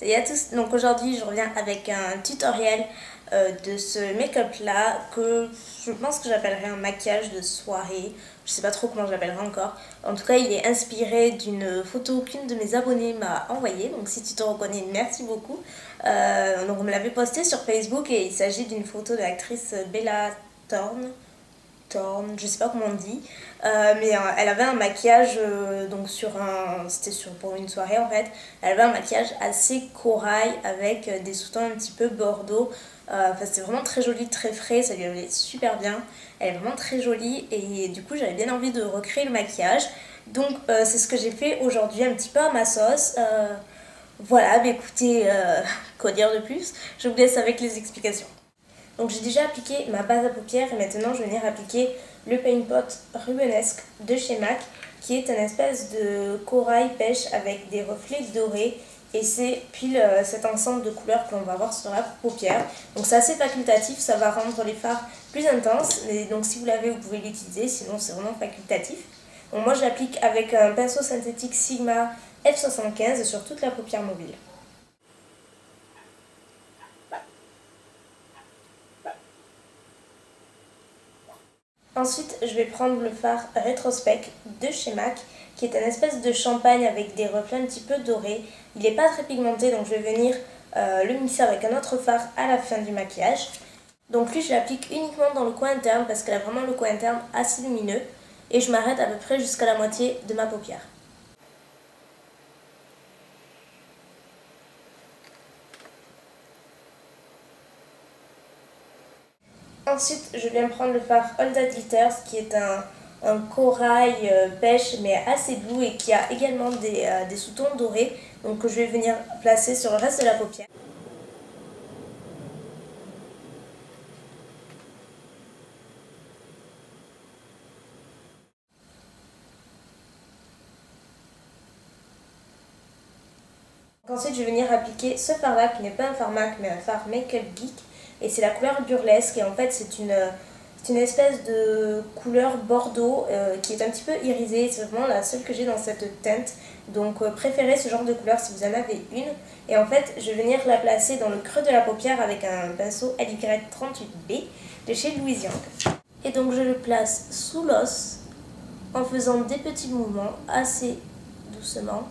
Salut à tous, donc aujourd'hui je reviens avec un tutoriel de ce make-up là que je pense que j'appellerai un maquillage de soirée. Je sais pas trop comment je l'appellerai encore. En tout cas il est inspiré d'une photo qu'une de mes abonnés m'a envoyée. Donc si tu te reconnais, merci beaucoup. Donc on me l'avait posté sur Facebook et il s'agit d'une photo de l'actrice Bella Thorne, je sais pas comment on dit, mais elle avait un maquillage donc pour une soirée en fait. Elle avait un maquillage assez corail avec des sous-tons un petit peu bordeaux. Enfin c'était vraiment très joli, très frais, ça lui allait super bien. Elle est vraiment très jolie et du coup j'avais bien envie de recréer le maquillage. Donc c'est ce que j'ai fait aujourd'hui un petit peu à ma sauce. Voilà, mais écoutez, quoi dire de plus? Je vous laisse avec les explications. Donc j'ai déjà appliqué ma base à paupières et maintenant je vais venir appliquer le Paint Pot Rubenesque de chez MAC qui est un espèce de corail pêche avec des reflets dorés et c'est pile cet ensemble de couleurs que l'on va avoir sur la paupière. Donc c'est assez facultatif, ça va rendre les fards plus intenses, mais donc si vous l'avez vous pouvez l'utiliser, sinon c'est vraiment facultatif. Donc moi je l'applique avec un pinceau synthétique Sigma F75 sur toute la paupière mobile. Ensuite, je vais prendre le fard Retrospect de chez MAC, qui est un espèce de champagne avec des reflets un petit peu dorés. Il n'est pas très pigmenté, donc je vais venir le mixer avec un autre fard à la fin du maquillage. Donc lui, je l'applique uniquement dans le coin interne parce qu'elle a vraiment le coin interne assez lumineux. Et je m'arrête à peu près jusqu'à la moitié de ma paupière. Ensuite, je viens prendre le fard All That Glitters qui est un corail pêche mais assez doux et qui a également des sous-tons dorés. Donc que je vais venir placer sur le reste de la paupière. Ensuite, je vais venir appliquer ce fard là qui n'est pas un fard MAC mais un fard Make-up Geek. Et c'est la couleur burlesque et en fait c'est une espèce de couleur bordeaux qui est un petit peu irisée. C'est vraiment la seule que j'ai dans cette teinte. Donc préférez ce genre de couleur si vous en avez une. Et en fait je vais venir la placer dans le creux de la paupière avec un pinceau LY38B de chez Louis Yang. Et donc je le place sous l'os en faisant des petits mouvements assez doucement.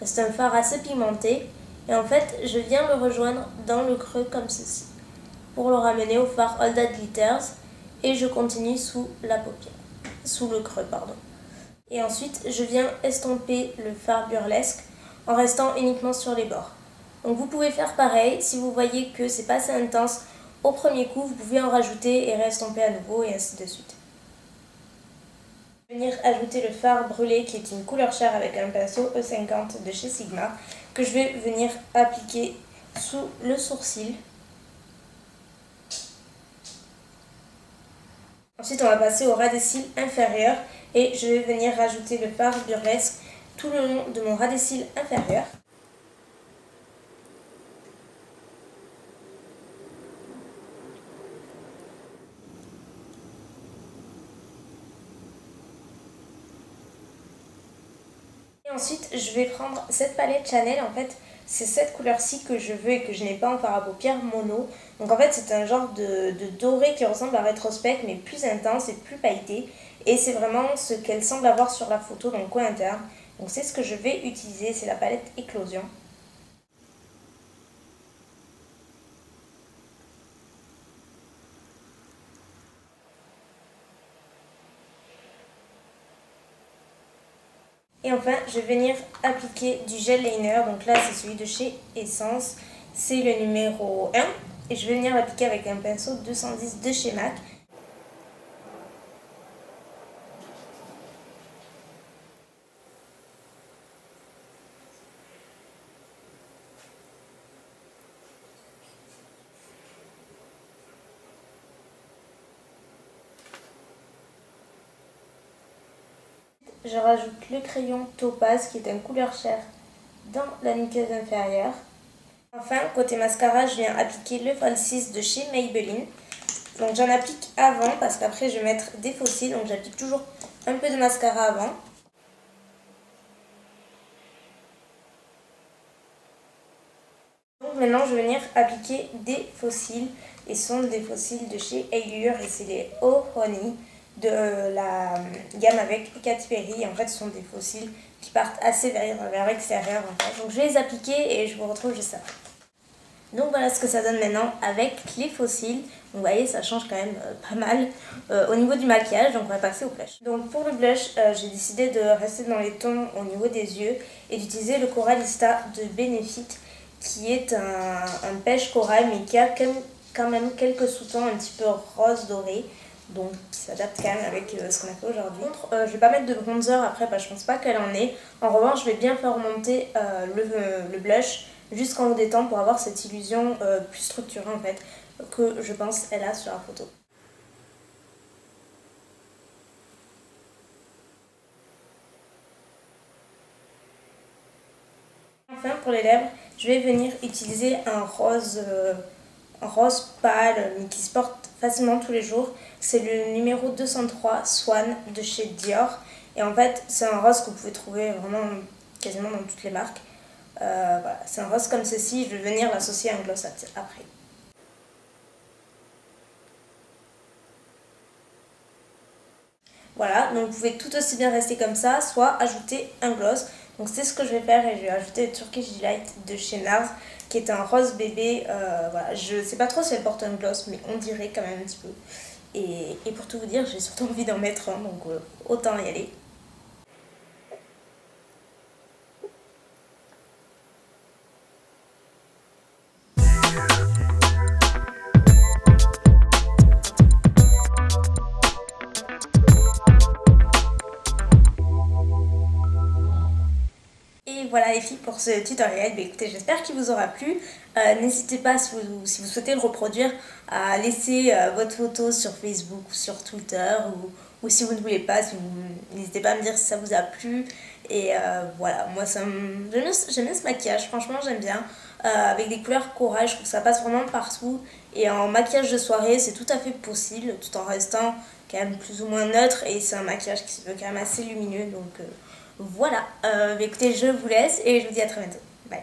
C'est un fard assez pigmenté. Et en fait je viens le rejoindre dans le creux comme ceci, pour le ramener au fard All That Glitters et je continue sous la paupière, sous le creux pardon. Et ensuite je viens estomper le fard burlesque en restant uniquement sur les bords. Donc vous pouvez faire pareil, si vous voyez que c'est pas assez intense au premier coup, vous pouvez en rajouter et restomper à nouveau et ainsi de suite. Je vais venir ajouter le fard brûlé qui est une couleur chair avec un pinceau E50 de chez Sigma que je vais venir appliquer sous le sourcil. Ensuite, on va passer au ras des cils inférieur et je vais venir rajouter le fard burlesque tout le long de mon ras des cils inférieur. Et ensuite, je vais prendre cette palette Chanel. En fait, c'est cette couleur-ci que je veux et que je n'ai pas en fard à paupières mono. Donc en fait, c'est un genre de doré qui ressemble à Retrospect, mais plus intense et plus pailleté. Et c'est vraiment ce qu'elle semble avoir sur la photo dans le coin interne. Donc c'est ce que je vais utiliser, c'est la palette Éclosion. Et enfin, je vais venir appliquer du gel liner. Donc là, c'est celui de chez Essence. C'est le numéro 1. Et je vais venir l'appliquer avec un pinceau 210 de chez MAC. Je rajoute le crayon Topaz qui est un couleur chair dans la muqueuse inférieure. Enfin, côté mascara, je viens appliquer le Falsies de chez Maybelline. Donc j'en applique avant parce qu'après je vais mettre des faux cils. Donc j'applique toujours un peu de mascara avant. maintenant je vais venir appliquer des fossiles. Et ce sont des fossiles de chez Allure et c'est les Oh Honey de la gamme avec Katy Perry. Et en fait ce sont des fossiles qui partent assez vers l'extérieur en fait. Donc je vais les appliquer et je vous retrouve juste après. Donc voilà ce que ça donne maintenant avec les fossiles. Donc vous voyez ça change quand même pas mal au niveau du maquillage. Donc on va passer au blush. Donc pour le blush j'ai décidé de rester dans les tons au niveau des yeux et d'utiliser le Coralista de Benefit qui est un beige corail mais qui a quand même quelques sous-tons un petit peu rose doré. Donc qui s'adapte quand même avec ce qu'on a fait aujourd'hui. Je vais pas mettre de bronzer après, je pense pas qu'elle en ait. En revanche je vais bien faire remonter le blush jusqu'en haut des tempes pour avoir cette illusion plus structurée en fait que je pense elle a sur la photo. Enfin pour les lèvres, je vais venir utiliser un rose pâle mais qui se porte facilement tous les jours. C'est le numéro 203 Swan de chez Dior. Et en fait c'est un rose que vous pouvez trouver vraiment quasiment dans toutes les marques. Voilà, c'est un rose comme ceci, je vais venir l'associer à un gloss après. Voilà, donc vous pouvez tout aussi bien rester comme ça, soit ajouter un gloss. Donc c'est ce que je vais faire et je vais ajouter le Turkish Delight de chez NARS qui est un rose bébé. Voilà, je sais pas trop si elle porte un gloss mais on dirait quand même un petit peu. Et pour tout vous dire, j'ai surtout envie d'en mettre un, donc autant y aller. Et voilà les filles pour ce tutoriel. Écoutez, j'espère qu'il vous aura plu. N'hésitez pas si vous souhaitez le reproduire à laisser votre photo sur Facebook ou sur Twitter ou si vous ne voulez pas, n'hésitez pas à me dire si ça vous a plu. Et voilà, moi j'aime bien ce maquillage, franchement j'aime bien. Avec des couleurs corail, je trouve que ça passe vraiment partout. Et en maquillage de soirée, c'est tout à fait possible, tout en restant quand même plus ou moins neutre. Et c'est un maquillage qui se veut quand même assez lumineux, donc voilà. Écoutez, je vous laisse et je vous dis à très bientôt. Bye.